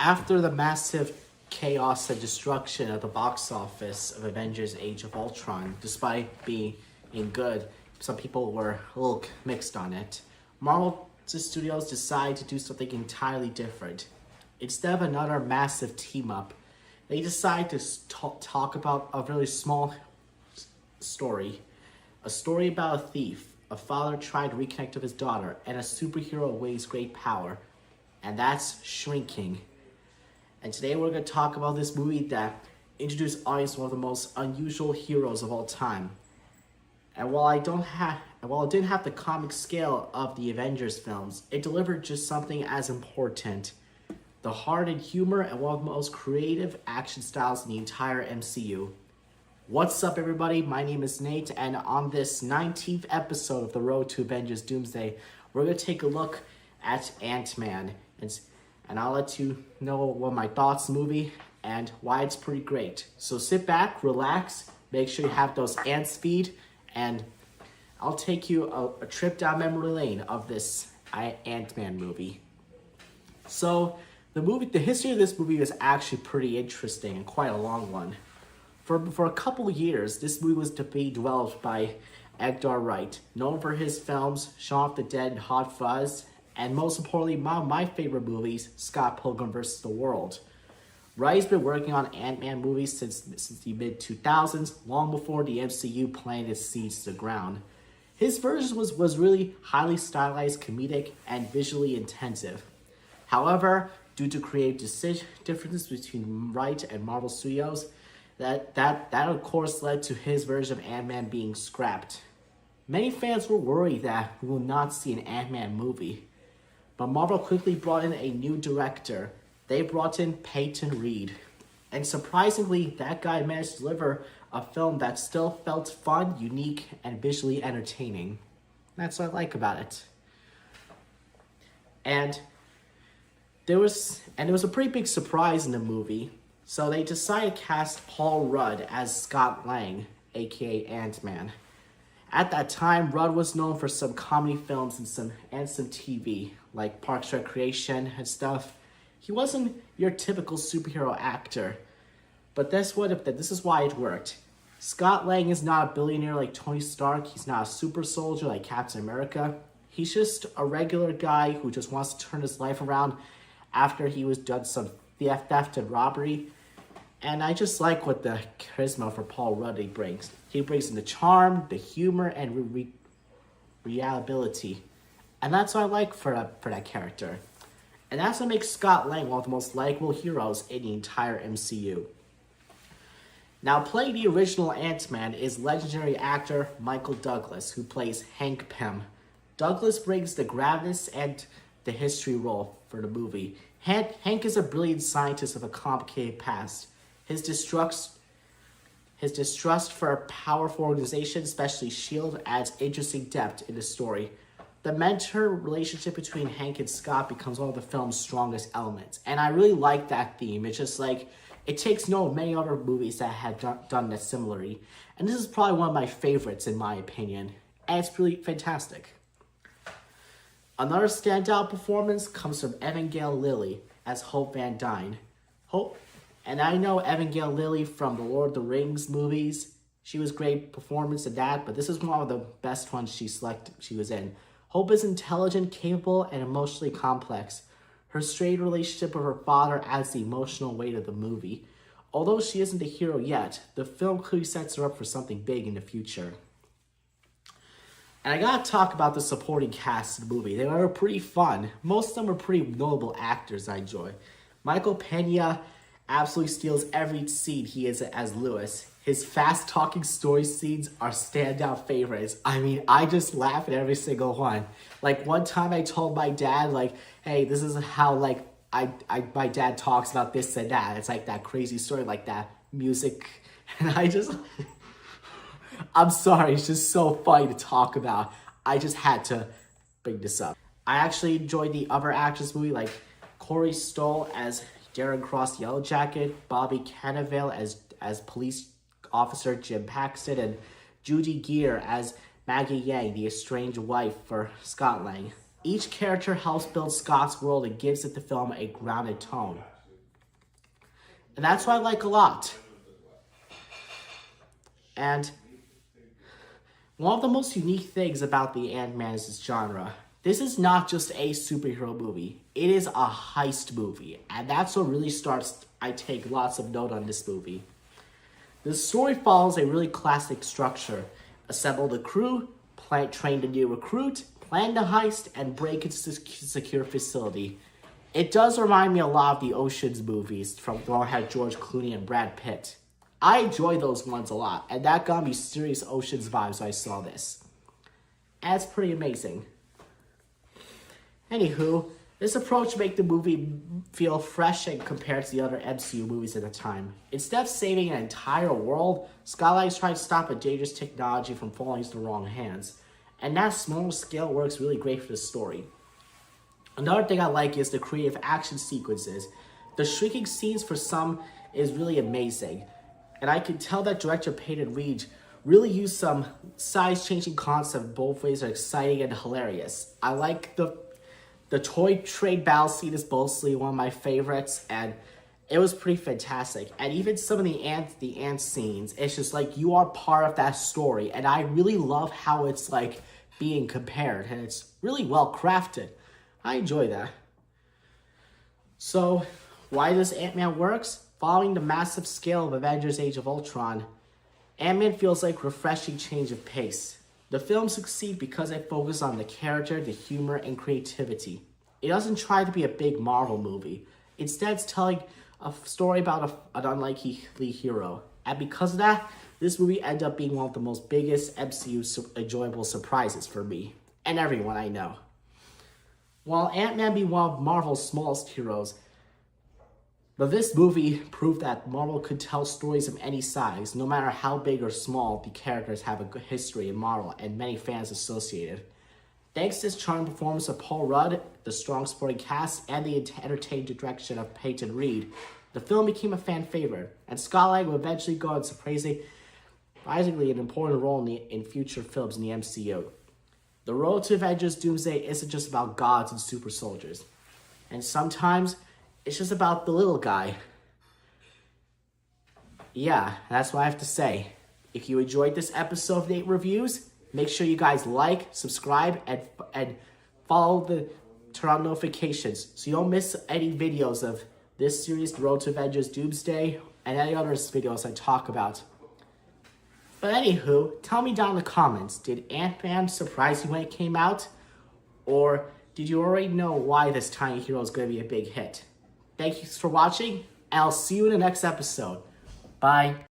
After the massive chaos and destruction of the box office of Avengers Age of Ultron, despite being good, some people were a little mixed on it. Marvel Studios decided to do something entirely different. Instead of another massive team-up, they decided to talk about a really small story. A story about a thief, a father trying to reconnect with his daughter, and a superhero with great power. And that's Shrinking. And today we're going to talk about this movie that introduced audience to one of the most unusual heroes of all time. And while it didn't have the comic scale of the Avengers films, it delivered just something as important: the heart and humor and one of the most creative action styles in the entire MCU. What's up, everybody? My name is Nate, and on this 19th episode of The Road to Avengers Doomsday, we're going to take a look at Ant-Man. And I'll let you know what my thoughts on the movie and why it's pretty great. So sit back, relax, make sure you have those ants feed, and I'll take you a trip down memory lane of this Ant-Man movie. So the history of this movie is actually pretty interesting and quite a long one. For a couple of years, this movie was to be developed by Edgar Wright, known for his films Shaun of the Dead and Hot Fuzz, and most importantly, my favorite movies, Scott Pilgrim vs. the World. Wright's been working on Ant-Man movies since the mid-2000s, long before the MCU planted its seeds to the ground. His version was really highly stylized, comedic, and visually intensive. However, due to creative differences between Wright and Marvel Studios, that of course led to his version of Ant-Man being scrapped. Many fans were worried that we will not see an Ant-Man movie. But Marvel quickly brought in a new director. They brought in Peyton Reed. And surprisingly, that guy managed to deliver a film that still felt fun, unique, and visually entertaining. That's what I like about it. And there was a pretty big surprise in the movie. So they decided to cast Paul Rudd as Scott Lang, aka Ant-Man. At that time, Rudd was known for some comedy films and some TV, like Parks and Recreation and stuff. He wasn't your typical superhero actor, but this is why it worked. Scott Lang is not a billionaire like Tony Stark. He's not a super soldier like Captain America. He's just a regular guy who just wants to turn his life around after he was done some theft and robbery. And I just like what the charisma for Paul Rudd he brings. He brings in the charm, the humor, and reliability. And that's what I like for that character. And that's what makes Scott Lang one of the most likable heroes in the entire MCU. Now, playing the original Ant-Man is legendary actor Michael Douglas, who plays Hank Pym. Douglas brings the gravitas and the history role for the movie. Hank is a brilliant scientist with a complicated past. His distrust for a powerful organization, especially S.H.I.E.L.D., adds interesting depth in the story. The mentor relationship between Hank and Scott becomes one of the film's strongest elements. And I really like that theme. It's just like, it takes note of many other movies that have done that similarly. And this is probably one of my favorites in my opinion. And it's really fantastic. Another standout performance comes from Evangel Lilly as Hope Van Dyne. And I know Evangel Lilly from the Lord of the Rings movies. She was great performance in that, but this is one of the best ones she was in. Hope is intelligent, capable, and emotionally complex. Her strained relationship with her father adds the emotional weight of the movie. Although she isn't the hero yet, the film clearly sets her up for something big in the future. And I gotta talk about the supporting cast of the movie. They were pretty fun. Most of them were pretty notable actors I enjoy. Michael Pena absolutely steals every scene he is as Lewis. His fast-talking story scenes are standout favorites. I mean, I just laugh at every single one. Like, one time I told my dad, like, hey, this is how, like, my dad talks about this and that. It's like that crazy story, like that music. And I'm sorry, it's just so funny to talk about. I just had to bring this up. I actually enjoyed the other actors movie, like Corey Stoll as Darren Cross Yellowjacket, Bobby Cannavale as police officer Jim Paxton, and Judy Geer as Maggie Yang, the estranged wife for Scott Lang. Each character helps build Scott's world and gives it the film a grounded tone. And that's what I like a lot. And one of the most unique things about the Ant-Man is its genre. This is not just a superhero movie. It is a heist movie. And that's what really starts, I take lots of note on this movie. The story follows a really classic structure. Assemble the crew, train the new recruit, plan the heist, and break into a secure facility. It does remind me a lot of the Ocean's movies from the one that had George Clooney and Brad Pitt. I enjoy those ones a lot, and that got me serious Ocean's vibes when I saw this. And it's pretty amazing. Anywho, this approach makes the movie feel fresh and compared to the other MCU movies at the time. Instead of saving an entire world, Scott Lang is trying to stop a dangerous technology from falling into the wrong hands. And that smaller scale works really great for the story. Another thing I like is the creative action sequences. The shrieking scenes for some is really amazing. And I can tell that director Peyton Reed really used some size-changing concepts. Both ways are exciting and hilarious. I like the toy train battle scene is mostly one of my favorites, and it was pretty fantastic. And even some of the ant scenes, it's just like you are part of that story. And I really love how it's like being compared, and it's really well crafted. I enjoy that. So, why does Ant-Man works? Following the massive scale of Avengers Age of Ultron, Ant-Man feels like a refreshing change of pace. The film succeeds because it focuses on the character, the humor, and creativity. It doesn't try to be a big Marvel movie. Instead, it's telling a story about an unlikely hero. And because of that, this movie ended up being one of the most biggest MCU enjoyable surprises for me and everyone I know. While Ant-Man being one of Marvel's smallest heroes, but this movie proved that Marvel could tell stories of any size, no matter how big or small the characters have a good history in Marvel and many fans associated. Thanks to this charming performance of Paul Rudd, the strong supporting cast, and the entertaining direction of Peyton Reed, the film became a fan favorite, and Scott Lang will eventually go on surprisingly an important role in future films in the MCU. The road to Avengers Doomsday isn't just about gods and super soldiers, and sometimes it's just about the little guy. Yeah, that's what I have to say. If you enjoyed this episode of Nate Reviews, make sure you guys like, subscribe, and follow turn on notifications so you don't miss any videos of this series, The Road to Avengers Doomsday, and any other videos I talk about. But anywho, tell me down in the comments, did Ant-Man surprise you when it came out? Or did you already know why this tiny hero is going to be a big hit? Thank you for watching, and I'll see you in the next episode. Bye.